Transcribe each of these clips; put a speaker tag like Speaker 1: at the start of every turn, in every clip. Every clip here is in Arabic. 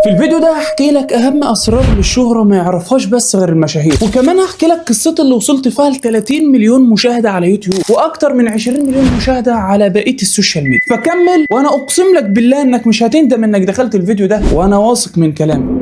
Speaker 1: في الفيديو ده هحكي لك اهم اسرار للشهرة ما يعرفهاش بس غير المشاهير، وكمان هحكي لك قصتي اللي وصلت فيها ل 30 مليون مشاهدة على يوتيوب واكتر من 20 مليون مشاهدة على بقية السوشيال ميديا. فكمل وانا اقسم لك بالله انك مش هتندم انك دخلت الفيديو ده، وانا واثق من كلامي.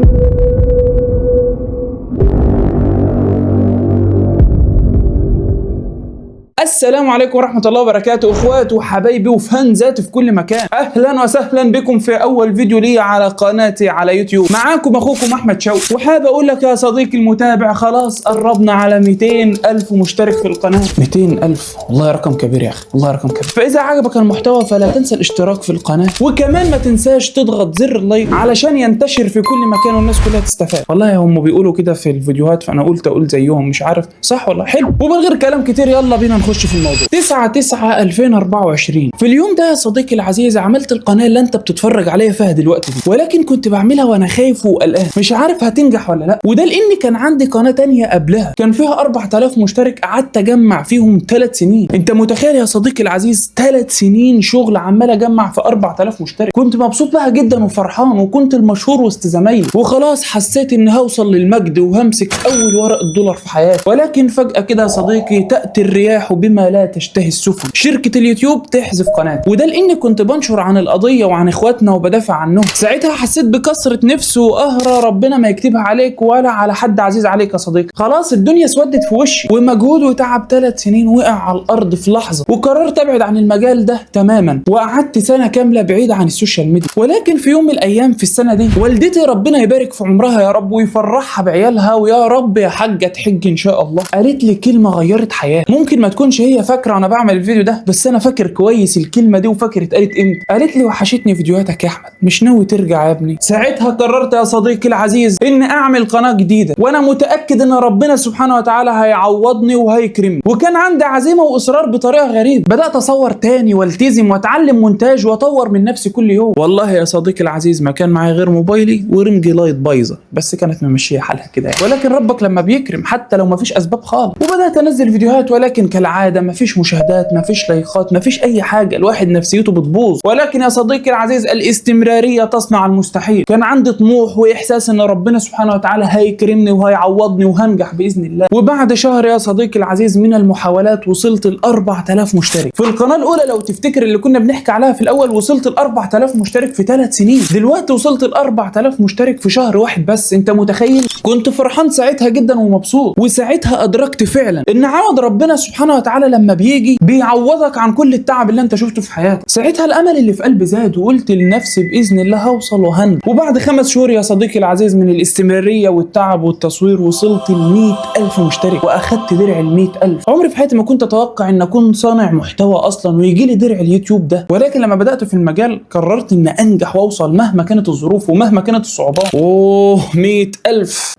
Speaker 1: السلام عليكم ورحمة الله وبركاته، اخواتي وحبايبي وفانزاتي في كل مكان. اهلا وسهلا بكم في اول فيديو لي على قناتي على يوتيوب. معاكم اخوكم احمد شوقي، وحابب اقول لك يا صديقي المتابع خلاص قربنا على 200,000 مشترك في القناة. 200,000 والله رقم كبير يا اخي، والله رقم كبير. فاذا عجبك المحتوى فلا تنسى الاشتراك في القناة، وكمان ما تنساش تضغط زر اللايك علشان ينتشر في كل مكان والناس كلها تستفاد. والله هم بيقولوا كده في الفيديوهات فانا قلت اقول زيهم، مش عارف صح ولا حلو. ومن غير كلام كتير يلا بينا نخش في الموضوع. 9/9/2024 في اليوم ده يا صديقي العزيز عملت القناه اللي انت بتتفرج عليها فيها دلوقتي دي، ولكن كنت بعملها وانا خايف وقلقان مش عارف هتنجح ولا لا. وده لاني كان عندي قناه تانية قبلها كان فيها 4000 مشترك قعدت اجمع فيهم 3 سنين. انت متخيل يا صديقي العزيز 3 سنين شغل عمال اجمع في 4000 مشترك؟ كنت مبسوط بها جدا وفرحان وكنت المشهور وسط زمايلي، وخلاص حسيت اني هوصل للمجد وهمسك اول ورق الدولار في حياتي. ولكن فجاه كده يا صديقي تاتي الرياح بما لا تشتهي السفن، شركة اليوتيوب تحذف قناتي. وده لاني كنت بنشر عن القضية وعن اخواتنا وبدافع عنهم. ساعتها حسيت بكثرة نفس وقهرة ربنا ما يكتبها عليك ولا على حد عزيز عليك يا صديقي. خلاص الدنيا اسودت في وشي، ومجهود وتعب 3 سنين وقع على الارض في لحظة، وقررت ابعد عن المجال ده تماما، وقعدت سنة كاملة بعيد عن السوشيال ميديا. ولكن في يوم من الايام في السنة دي والدتي ربنا يبارك في عمرها يا رب ويفرحها بعيالها، ويا رب يا حاجة تحج ان شاء الله، قالت لي كلمة غيرت حياتي. ممكن ما تكونش هي فاكرة انا بعمل الفيديو ده، بس انا فاكر كويس الكلمه دي وفاكر اتقالت امتى. قالت لي وحشتني فيديوهاتك يا احمد، مش ناوي ترجع يا ابني؟ ساعتها قررت يا صديقي العزيز ان اعمل قناه جديده، وانا متاكد ان ربنا سبحانه وتعالى هيعوضني وهيكرمني. وكان عندي عزيمه واصرار بطريقه غريبه، بدات اصور تاني والتزم واتعلم مونتاج واطور من نفسي كل يوم. والله يا صديقي العزيز ما كان معايا غير موبايلي ورنج لايت بايظه، بس كانت ممشيه حالها كده يعني. ولكن ربك لما بيكرم حتى لو ما فيش اسباب خالص. وبدات انزل فيديوهات، ولكن كالعاده ما فيش مشاهدات، ما فيش لايكات، ما فيش اي حاجه، الواحد نفسيته بتبوظ. ولكن يا صديقي العزيز الاستمراريه تصنع المستحيل. كان عندي طموح واحساس ان ربنا سبحانه وتعالى هيكرمني وهيعوضني وهنجح باذن الله. وبعد شهر يا صديقي العزيز من المحاولات وصلت ل 4000 مشترك في القناه الاولى. لو تفتكر اللي كنا بنحكي عليها في الاول، وصلت ل 4000 مشترك في 3 سنين. دلوقتي وصلت ل 4000 مشترك في شهر واحد بس. انت متخيل؟ كنت فرحان ساعتها جدا ومبسوط، وساعتها ادركت فعلا ان عوض ربنا سبحانه وتعالى لما بيجي بيعوضك عن كل التعب اللي انت شفته في حياتك. ساعتها الامل اللي في قلبي زاد، وقلت لنفسي باذن الله هوصل وهنجح. وبعد 5 شهور يا صديقي العزيز من الاستمراريه والتعب والتصوير وصلت ل 100,000 مشترك، واخدت درع ال 100,000. عمري في حياتي ما كنت اتوقع ان اكون صانع محتوى اصلا ويجي لي درع اليوتيوب ده. ولكن لما بدات في المجال قررت ان انجح واوصل مهما كانت الظروف ومهما كانت الصعوبات.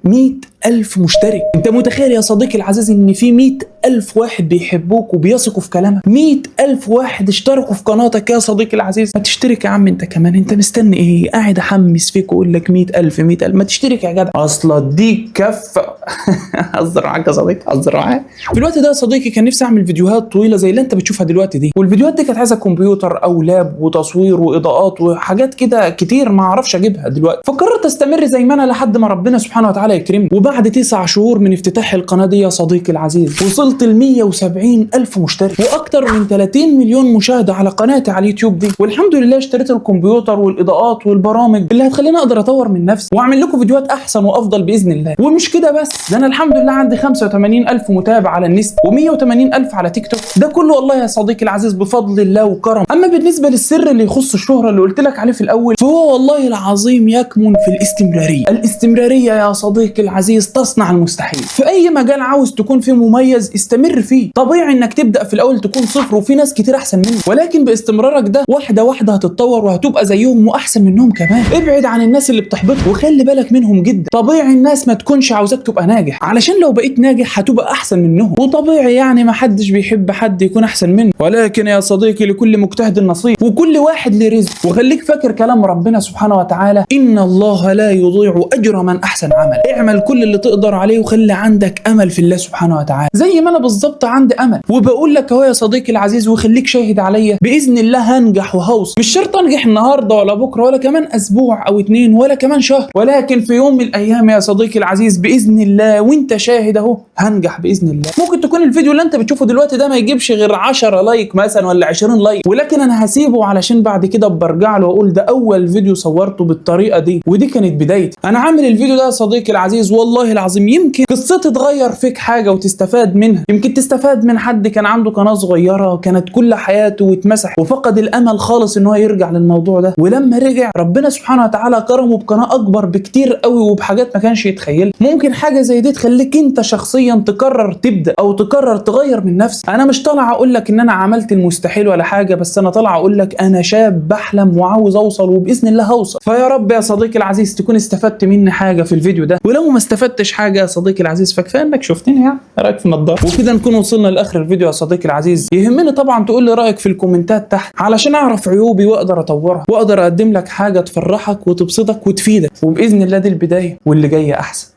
Speaker 1: 100,000 مشترك. انت متخيل يا صديقي العزيز ان في 100,000 واحد بيحبوك وبيثقوا في كلامك؟ 100,000 واحد اشتركوا في قناتك يا صديقي العزيز. ما تشترك يا عم انت كمان، انت مستني ايه؟ قاعد احمس فيك واقول لك 100,000 ما تشترك يا جدع، اصلا اديك كف. هزر معاك يا صديقي، هزر معاك. في الوقت ده يا صديقي كان نفسي اعمل فيديوهات طويله زي اللي انت بتشوفها دلوقتي دي، والفيديوهات دي كانت عايزه كمبيوتر او لاب وتصوير واضاءات وحاجات كده كتير ما اعرفش اجيبها دلوقتي. فقررت استمر زي ما انا لحد ما ربنا سبحانه وتعالى يكرمني. وبعد 9 شهور من افتتاح القناه دي يا صديقي العزيز وصلت ل 170,000 مشترك واكتر من 30 مليون مشاهده على قناتي على اليوتيوب دي. والحمد لله اشتريت الكمبيوتر والاضاءات والبرامج اللي هتخليني اقدر اطور من نفسي واعمل لكم فيديوهات احسن وافضل باذن الله. ومش كده بس، ده انا الحمد لله عندي 85,000 متابع على النست و180,000 على تيك توك. ده كله والله يا صديقي العزيز بفضل الله وكرم. اما بالنسبه للسر اللي يخص الشهره اللي قلت لك عليه في الاول، فهو والله العظيم يكمن في الاستمراريه. الاستمراريه يا صديقي العزيز تصنع المستحيل. في اي مجال عاوز تكون فيه مميز استمر فيه. طبيعي انك تبدا في الاول تكون صفر وفي ناس كتير احسن منك، ولكن باستمرارك ده واحده واحده هتتطور وهتبقى زيهم واحسن منهم كمان. ابعد عن الناس اللي بتحبطك وخلي بالك منهم جدا. طبيعي الناس ما تكونش عاوزاك تبقى ناجح، علشان لو بقيت ناجح هتبقى احسن منهم. وطبيعي يعني ما حدش بيحب حد يكون احسن منه، ولكن يا صديقي لكل مجتهد نصيب وكل واحد له رزق. وخليك فاكر كلام ربنا سبحانه وتعالى: ان الله لا يضيع اجر من احسن عمل. اعمل كل اللي تقدر عليه وخلي عندك امل في الله سبحانه وتعالى زي ما انا بالظبط عندي امل. وبقول لك اهو يا صديقي العزيز وخليك شاهد عليا، باذن الله هنجح وهوصل. مش شرط انجح النهارده ولا بكره ولا كمان اسبوع او 2 ولا كمان شهر، ولكن في يوم من الايام يا صديقي العزيز باذن الله وانت شاهد اهو هنجح باذن الله. ممكن تكون الفيديو اللي انت بتشوفه دلوقتي ده ما يجيبش غير 10 لايك مثلا ولا 20 لايك، ولكن انا هسيبه علشان بعد كده برجع له واقول ده اول فيديو صورته بالطريقه دي ودي كانت بدايتي. انا عامل الفيديو ده يا صديقي العزيز والله العظيم يمكن قصتي تغير فيك حاجه وتستفاد منها، يمكن تستفاد من حد كان عنده قناه صغيره كانت كل حياته واتمسح وفقد الامل خالص ان هو يرجع للموضوع ده، ولما رجع ربنا سبحانه وتعالى كرمه بقناه اكبر بكتير قوي وبحاجات ما كانش يتخيلها. ممكن حاجه زي دي تخليك انت شخصيا تقرر تبدا او تقرر تغير من نفسك. انا مش طالع اقول لك ان انا عملت المستحيل ولا حاجه، بس انا طالع اقول لك انا شاب بحلم وعاوز اوصل وباذن الله هوصل. فيا رب يا صديقي العزيز تكون استفدت مني حاجه في الفيديو ده، ولو ما استفدتش حاجه يا صديقي العزيز فكفايه انك شفتني يعني رايك في النضاره. وكده نكون وصلنا لاخر الفيديو يا صديقي العزيز. يهمني طبعا تقول لي رايك في الكومنتات تحت علشان اعرف عيوبي واقدر اطورها واقدر اقدم لك حاجه تفرحك وتبسطك وتفيدك، وباذن الله دي البدايه واللي جايه احسن.